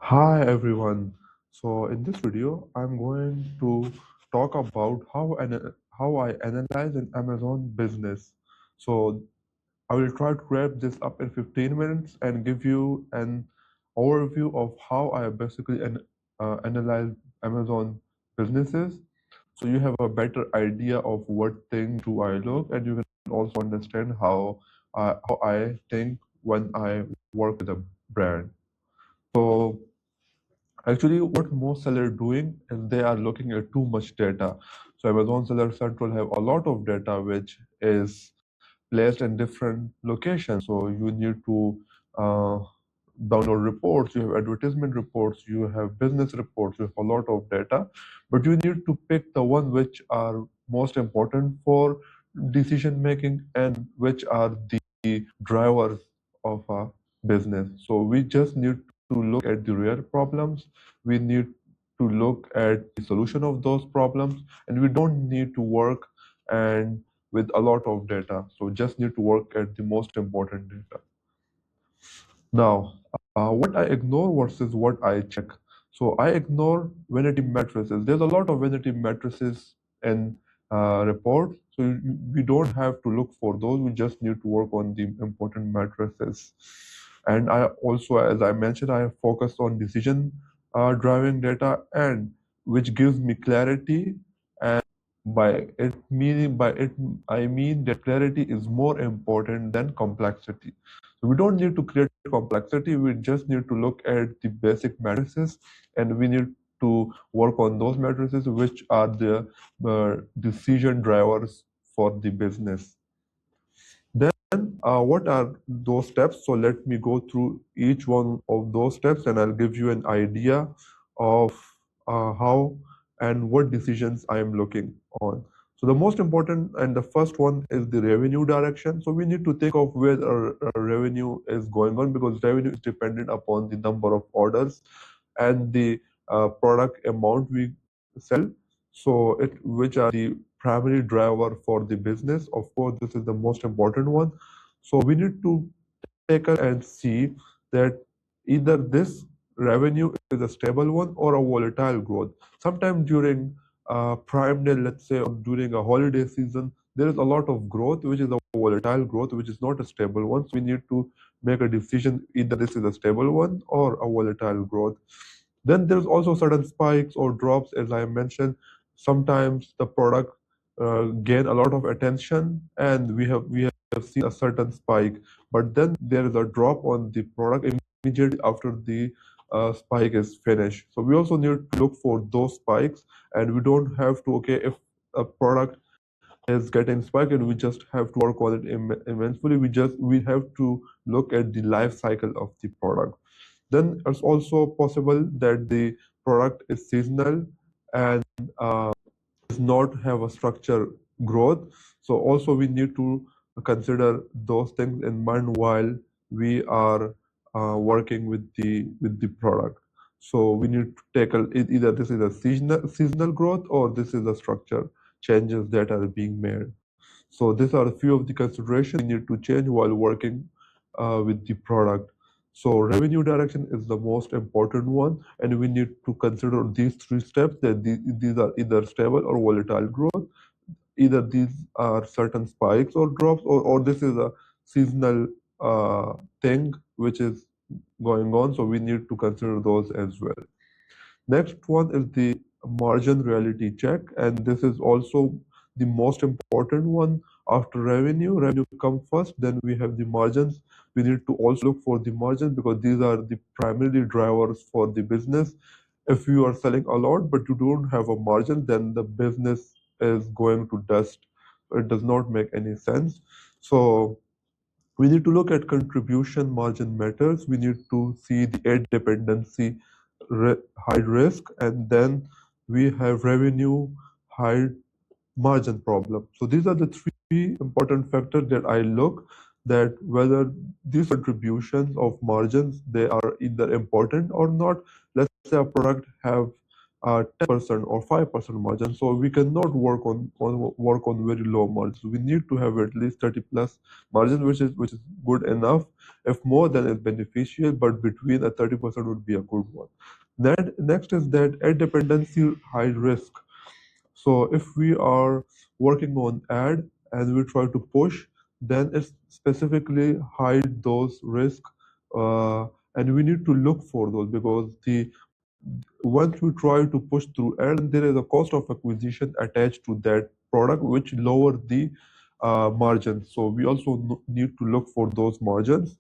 Hi everyone. So in this video, I'm going to talk about how I analyze an Amazon business. So I will try to wrap this up in 15 minutes and give you an overview of how I basically analyze Amazon businesses. So you have a better idea of what things do I look, and you can also understand how I think when I work with a brand. So actually, what most sellers are doing is they are looking at too much data. So Amazon Seller Central have a lot of data which is placed in different locations. So you need to uh, download reports, you have advertisement reports, you have business reports, you have a lot of data, but you need to pick the one which are most important for decision making and which are the drivers of a business. So we just need to look at the real problems. We need to look at the solution of those problems, and we don't need to work and with a lot of data. So just need to work at the most important data. Now, what I ignore versus what I check. So I ignore vanity matrices. There's a lot of vanity matrices in reports. So we don't have to look for those. We just need to work on the important matrices. And I also, as I mentioned, I focus on decision driving data, and which gives me clarity. And by it I mean that clarity is more important than complexity. So we don't need to create complexity. We just need to look at the basic matrices, and we need to work on those matrices which are the decision drivers for the business. Then, what are those steps? So let me go through each one of those steps, and I'll give you an idea of how and what decisions I am looking on. So the most important and the first one is the revenue direction. So we need to think of where our revenue is going on, because revenue is dependent upon the number of orders and the product amount we sell. So which are the primary driver for the business. Of course, this is the most important one. So we need to take a and see that either this revenue is a stable one or a volatile growth. Sometimes during Prime Day, let's say, or during a holiday season, there is a lot of growth, which is a volatile growth, which is not a stable one. So we need to make a decision, either this is a stable one or a volatile growth. Then there's also certain spikes or drops, as I mentioned. Sometimes the product gain a lot of attention, and we have seen a certain spike, but then there is a drop on the product immediately after the spike is finished. So we also need to look for those spikes, and we don't have to, okay, if a product is getting spiked and we just have to work on it immensely. We have to look at the life cycle of the product. Then it's also possible that the product is seasonal and does not have a structure growth. So also we need to consider those things in mind while we are working with the product. So we need to tackle it, either this is a seasonal growth or this is a structure changes that are being made. So these are a few of the considerations we need to change while working with the product. So revenue direction is the most important one, and we need to consider these three steps, that these are either stable or volatile growth, either these are certain spikes or drops, or this is a seasonal thing which is going on. So we need to consider those as well. Next one is the margin reality check, and this is also the most important one after revenue. Revenue come first, then we have the margins. We need to also look for the margins because these are the primary drivers for the business. If you are selling a lot but you don't have a margin, then the business is going to dust. It does not make any sense. So we need to look at contribution margin matters. We need to see the aid dependency, high risk, and then we have revenue, high margin problem. So these are the three important factors that I look, that whether these contributions of margins, they are either important or not. Let's say a product have 10% or 5% margin. So we cannot work on very low margins. We need to have at least 30 plus margin, which is good enough. If more, then it's beneficial, but between a 30% would be a good one. Then next is that ad dependency high risk. So if we are working on ad and we try to push, then it's specifically hide those risks, and we need to look for those because the once we try to push through ad, there is a cost of acquisition attached to that product, which lower the margin. So we also need to look for those margins.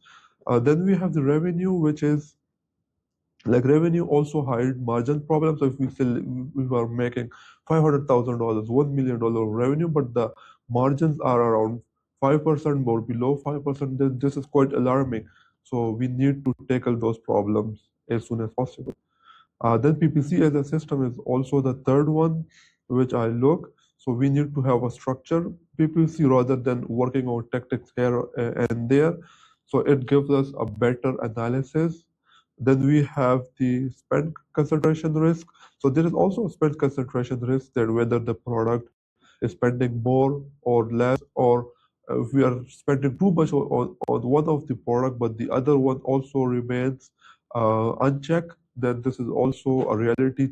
Then we have the revenue, which is like revenue also hide margin problems. So if we were making $500,000, $1 million revenue, but the margins are around 5% or below 5%, then this is quite alarming. So we need to tackle those problems as soon as possible. Then PPC as a system is also the third one, which I look. So we need to have a structure PPC rather than working on tactics here and there. So it gives us a better analysis. Then we have the spend concentration risk. So there is also a spend concentration risk that whether the product is spending more or less, or if we are spending too much on one of the product, but the other one also remains unchecked, then this is also a reality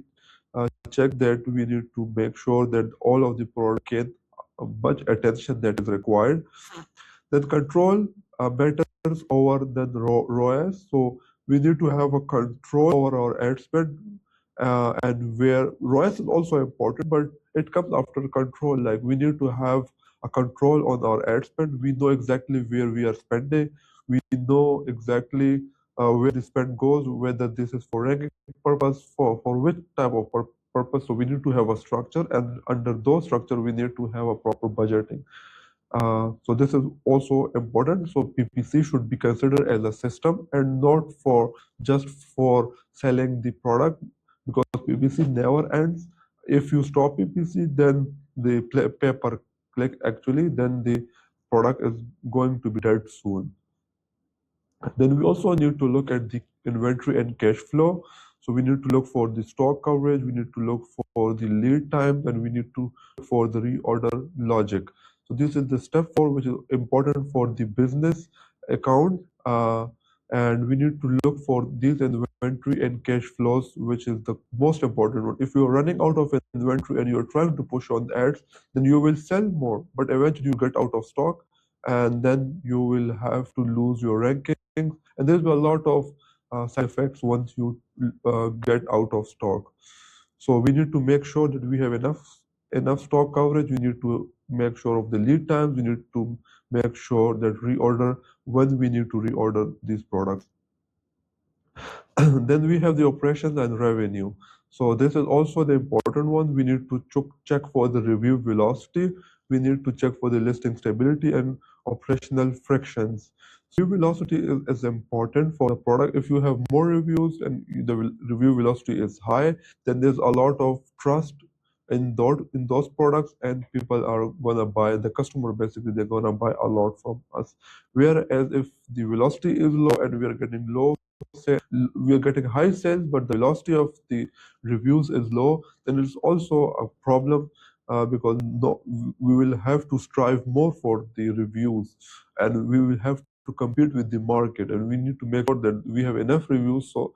check that we need to make sure that all of the product get much attention that is required. Then control matters over than ROAS. So we need to have a control over our ad spend, and where ROAS is also important, but it comes after control. Like we need to have a control on our ad spend. We know exactly where we are spending. We know exactly where the spend goes, whether this is for ranking purpose, for which type of purpose. So we need to have a structure, and under those structure, we need to have a proper budgeting. So this is also important. So PPC should be considered as a system and not for just for selling the product, because PPC never ends. If you stop PPC, then the pay per click actually, then the product is going to be dead soon. Then we also need to look at the inventory and cash flow. So we need to look for the stock coverage, we need to look for the lead time, and we need to look for the reorder logic. So this is the step 4, which is important for the business account. And we need to look for these inventory and cash flows, which is the most important one. If you're running out of inventory and you're trying to push on ads, then you will sell more, but eventually you get out of stock, and then you will have to lose your ranking. And there's a lot of side effects once you get out of stock. So we need to make sure that we have enough stock coverage. We need to make sure of the lead times. We need to make sure that reorder when we need to reorder these products. Then we have the operations and revenue. So this is also the important one. We need to check for the review velocity. We need to check for the listing stability and operational frictions. So review velocity is important for the product. If you have more reviews and the review velocity is high, then there's a lot of trust in those products, and people are gonna buy. The customer basically, they're gonna buy a lot from us. Whereas if the velocity is low and we are getting low, we are getting high sales, but the velocity of the reviews is low, then it's also a problem, because we will have to strive more for the reviews, and we will have to compete with the market, and we need to make sure that we have enough reviews so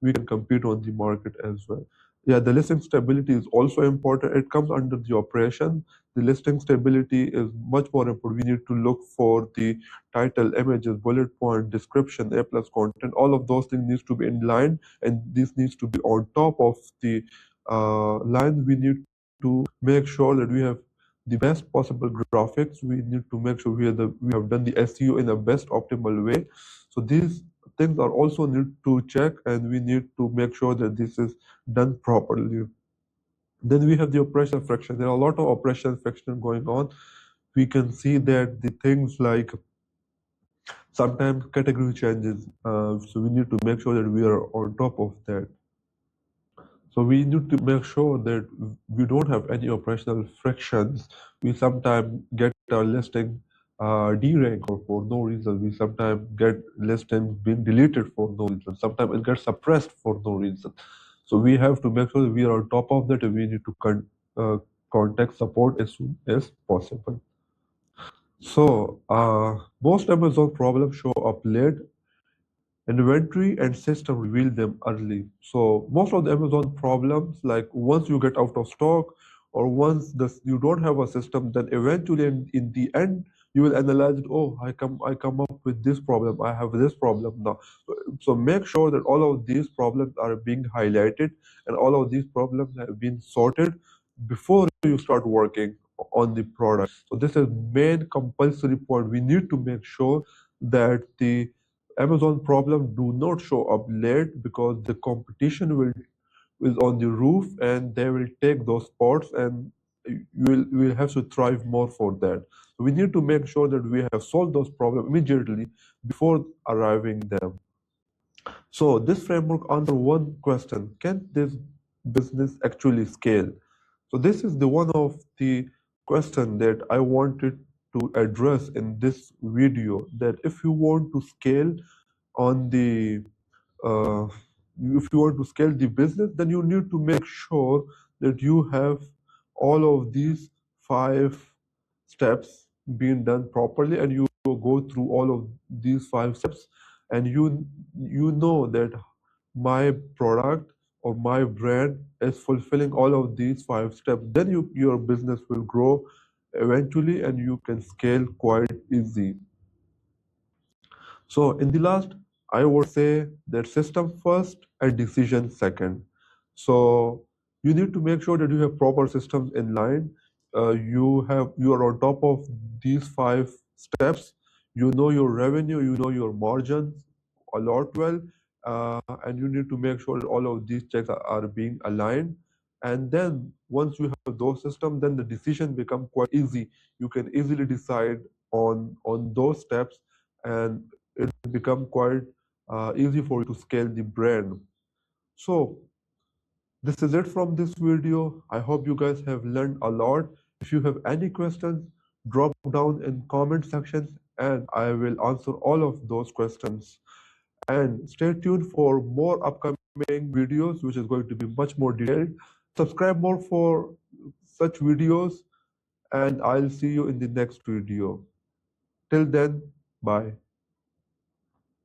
we can compete on the market as well. Yeah, the listing stability is also important. It comes under the operation. The listing stability is much more important. We need to look for the title, images, bullet point, description, A plus content. All of those things needs to be in line, and this needs to be on top of the line. We need to make sure that we have the best possible graphics. We need to make sure we have done the SEO in the best optimal way. So these things are also need to check, and we need to make sure that this is done properly. Then we have the operational friction. There are a lot of operational friction going on. We can see that the things like sometimes category changes. So we need to make sure that we are on top of that. So we need to make sure that we don't have any operational frictions. We sometimes get our listing deranked or for no reason. We sometimes get listings being deleted for no reason. Sometimes it gets suppressed for no reason. So we have to make sure that we are on top of that, and we need to contact support as soon as possible. So most Amazon problems show up late. Inventory and system reveal them early. So most of the Amazon problems, like once you get out of stock or once you don't have a system, then eventually in the end you will analyze it. Oh, I come up with this problem. I have this problem now. So make sure that all of these problems are being highlighted and all of these problems have been sorted before you start working on the product. So this is main compulsory point. We need to make sure that the Amazon problem do not show up late because the competition will is on the roof and they will take those spots and you will have to thrive more for that. So we need to make sure that we have solved those problems immediately before arriving them. So this framework answers one question: can this business actually scale? So this is the one of the question that I wanted to address in this video, that if you want to scale on the uh, if you want to scale the business, then you need to make sure that you have all of these 5 steps being done properly, and you go through all of these 5 steps, and you know that my product or my brand is fulfilling all of these 5 steps. Then your business will grow eventually, and you can scale quite easy. So in the last, I would say that system first and decision second. So you need to make sure that you have proper systems in line. You are on top of these 5 steps. You know your revenue, you know your margins a lot well, and you need to make sure that all of these checks are being aligned. And then once you have those systems, then the decision become quite easy. You can easily decide on those steps, and it become quite easy for you to scale the brand. So this is it from this video. I hope you guys have learned a lot. If you have any questions, drop down in comment sections and I will answer all of those questions. And stay tuned for more upcoming videos, which is going to be much more detailed. Subscribe more for such videos, and I'll see you in the next video. Till then, bye.